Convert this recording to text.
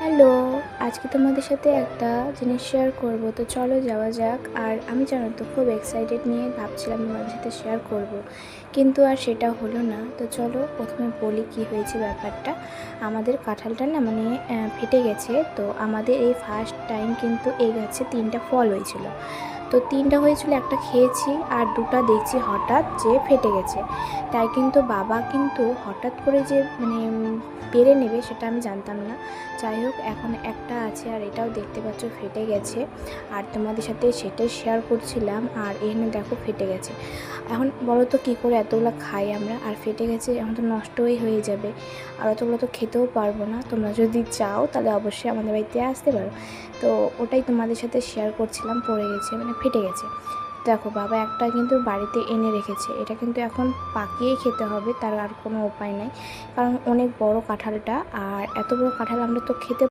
Hello, আজকে তোমাদের সাথে একটা জিনিস শেয়ার করব, তো চলো যাওয়া যাক। আর আমি জানো তো খুব এক্সাইটেড নিয়ে ভাবছিলাম তোমাদের সাথে শেয়ার করব, কিন্তু আর সেটা হলো না। তো চলো প্রথমে বলি কি হয়েছে ব্যাপারটা। আমাদের কাঁঠালটা না ফেটে গেছে। তো আমাদের এই ফার্স্ট টাইম কিন্তু এই গাছে 3টা ফল হয়েছিল। তো 3টা হয়েছিল, একটা খেয়েছি আর 2টা দেখছি হঠাৎ যে ফেটে গেছে। তাই কিন্তু বাবা কিন্তু হঠাৎ করে যে পেরে নেবে সেটা আমি জানতাম না। যাই হোক, এখন একটা আছে আর এটাও দেখতে পাচ্ছ ফেটে গেছে। আর তোমাদের সাথে সেটাই শেয়ার করছিলাম। আর এখানে দেখো ফেটে গেছে। এখন বলো তো কী করে এতগুলো খাই আমরা, আর ফেটে গেছে এখন তো নষ্টই হয়ে যাবে। আর অতগুলো তো খেতেও পারবো না। তোমরা যদি চাও তাহলে অবশ্যই আমাদের বাড়িতে আসতে পারো। তো ওটাই তোমাদের সাথে শেয়ার করছিলাম। পড়ে গেছে ফেটে গেছে। দেখো বাবা একটা কিন্তু বাড়িতে এনে রেখেছে, এটা কিন্তু এখন পাকিয়েই খেতে হবে, তার আর কোনো উপায় নেই। কারণ অনেক বড় কাঁঠালটা, আর এত বড় কাঁঠাল আমরা তো খেতে